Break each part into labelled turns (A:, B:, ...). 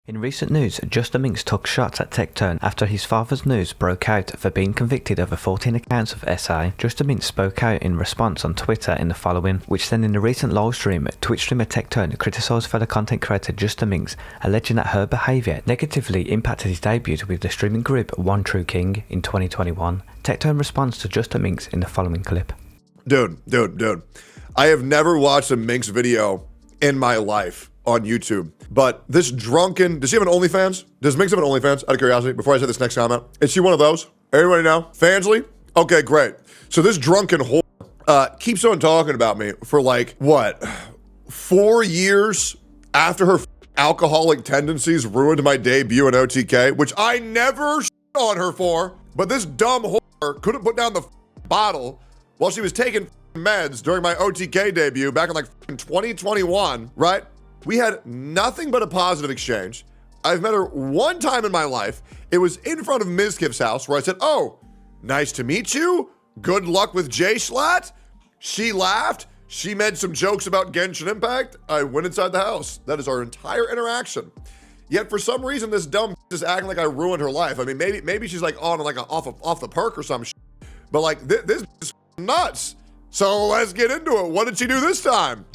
A: In recent news, JustaMinx took shots at Tectone after his father's news broke out for being convicted over 14 accounts of SI. JustaMinx spoke out in response on Twitter in the following, which then in a recent live stream, Twitch streamer Tectone criticised fellow content creator JustaMinx, alleging that her behaviour negatively impacted his debut with the streaming group One True King in 2021. Tectone responds to JustaMinx in the following clip.
B: Dude. I have never watched a Minx video in my life on YouTube. But this drunken, does she have an OnlyFans? Does Minx have an OnlyFans? Out of curiosity, before I say this next comment. Is she one of those? Everybody know? Fansley? Okay, great. So this drunken whore keeps on talking about me for like, what, 4 years after her alcoholic tendencies ruined my debut in OTK, which I never shit on her for. But this dumb whore couldn't put down the bottle while she was taking meds during my OTK debut back in like 2021, right? We had nothing but a positive exchange. I've met her one time in my life. It was in front of Ms. Kiff's house where I said, "Oh, nice to meet you. Good luck with J-Schlatt." She laughed. She made some jokes about Genshin Impact. I went inside the house. That is our entire interaction. Yet for some reason, this dumb is acting like I ruined her life. I mean, maybe she's like on like off the perk or some shit. But like this is nuts. So let's get into it. What did she do this time?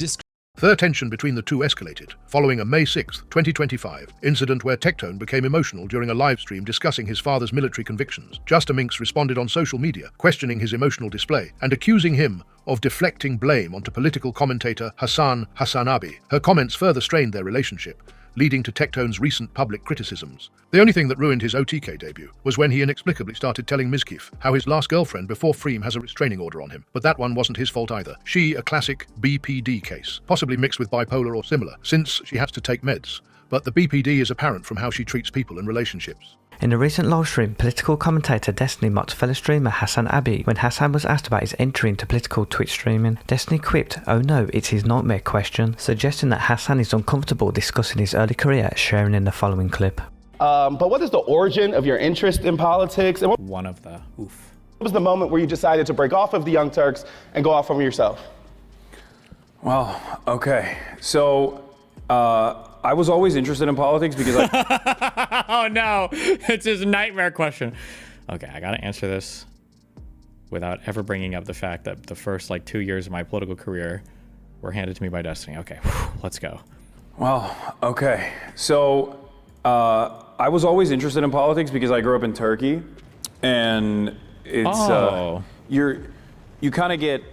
C: Further tension between the two escalated following a May 6, 2025 incident where Tectone became emotional during a live stream discussing his father's military convictions. JustaMinx responded on social media, questioning his emotional display and accusing him of deflecting blame onto political commentator HasanAbi. Her comments further strained their relationship, leading to Tectone's recent public criticisms. The only thing that ruined his OTK debut was when he inexplicably started telling Ms. Kiff how his last girlfriend before Freem has a restraining order on him. But that one wasn't his fault either. She, a classic BPD case, possibly mixed with bipolar or similar, since she has to take meds. But the BPD is apparent from how she treats people in relationships.
A: In a recent live stream, political commentator Destiny mocked fellow streamer HasanAbi when Hasan was asked about his entry into political Twitch streaming. Destiny quipped, "Oh no, it's his nightmare question," suggesting that Hasan is uncomfortable discussing his early career, sharing in the following clip.
D: But what is the origin of your interest in politics? And what was the moment where you decided to break off of the Young Turks and go off from yourself?
E: Well, okay. So, I was always interested in politics because
F: Oh no, it's his nightmare question. Okay, I gotta answer this without ever bringing up the fact that the first like 2 years of my political career were handed to me by Destiny. Okay, let's go.
E: Well, okay. So, I was always interested in politics because I grew up in Turkey, and it's you kind of get.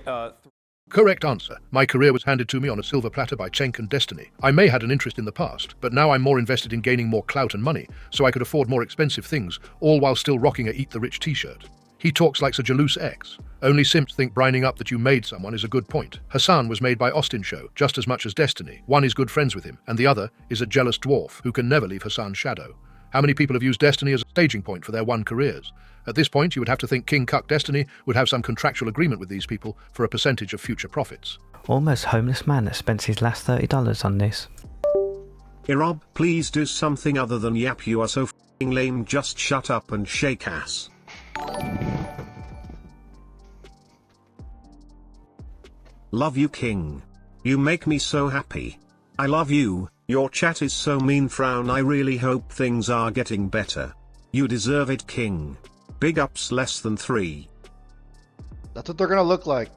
C: Correct answer. My career was handed to me on a silver platter by Cenk and Destiny. I may had an interest in the past, but now I'm more invested in gaining more clout and money, so I could afford more expensive things, all while still rocking a Eat the Rich t-shirt. He talks like a Jalous X. Only simps think brining up that you made someone is a good point. Hasan was made by Austin Show, just as much as Destiny. One is good friends with him, and the other is a jealous dwarf who can never leave Hasan's shadow. How many people have used Destiny as a staging point for their one careers? At this point, you would have to think King Cuck Destiny would have some contractual agreement with these people for a percentage of future profits.
A: Almost homeless man that spent his last $30 on this.
G: Erobb, please do something other than yap. You are so f***ing lame. Just shut up and shake ass. Love you, King. You make me so happy. I love you. Your chat is so mean. Frown. I really hope things are getting better. You deserve it, King. Big ups. Less than 3.
H: That's what they're gonna look like.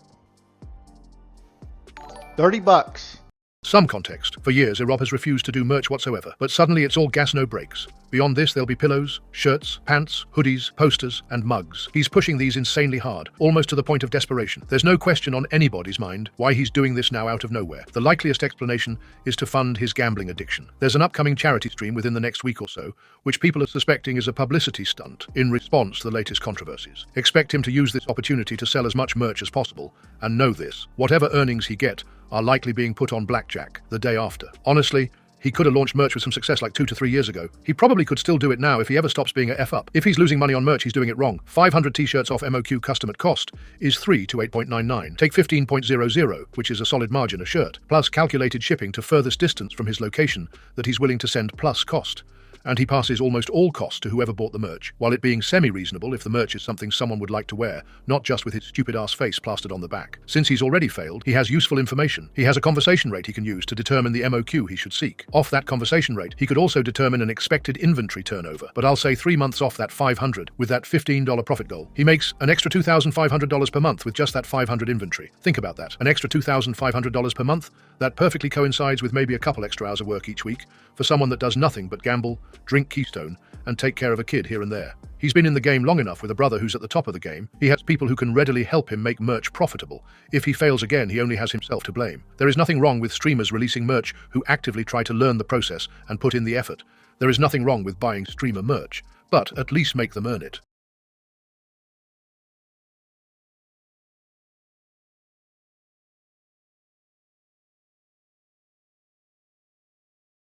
H: $30.
C: Some context. For years, Erobb has refused to do merch whatsoever, but suddenly it's all gas no brakes. Beyond this, there'll be pillows, shirts, pants, hoodies, posters, and mugs. He's pushing these insanely hard, almost to the point of desperation. There's no question on anybody's mind why he's doing this now out of nowhere. The likeliest explanation is to fund his gambling addiction. There's an upcoming charity stream within the next week or so, which people are suspecting is a publicity stunt in response to the latest controversies. Expect him to use this opportunity to sell as much merch as possible, and know this, whatever earnings he gets are likely being put on blackjack the day after. Honestly, he could have launched merch with some success like 2 to 3 years ago. He probably could still do it now if he ever stops being a F-up. If he's losing money on merch, he's doing it wrong. 500 t-shirts off MOQ custom at cost is 3 to 8.99. Take 15.00, which is a solid margin a shirt, plus calculated shipping to furthest distance from his location that he's willing to send plus cost. and he passes almost all costs to whoever bought the merch, while it being semi-reasonable if the merch is something someone would like to wear, not just with his stupid-ass face plastered on the back. Since he's already failed, he has useful information. He has a conversation rate he can use to determine the MOQ he should seek. Off that conversation rate, he could also determine an expected inventory turnover, but I'll say 3 months off that 500 with that $15 profit goal. He makes an extra $2,500 per month with just that 500 inventory. Think about that. An extra $2,500 per month? That perfectly coincides with maybe a couple extra hours of work each week for someone that does nothing but gamble, drink Keystone, and take care of a kid here and there. He's been in the game long enough with a brother who's at the top of the game. He has people who can readily help him make merch profitable. If he fails again, he only has himself to blame. There is nothing wrong with streamers releasing merch who actively try to learn the process and put in the effort. There is nothing wrong with buying streamer merch, but at least make them earn it.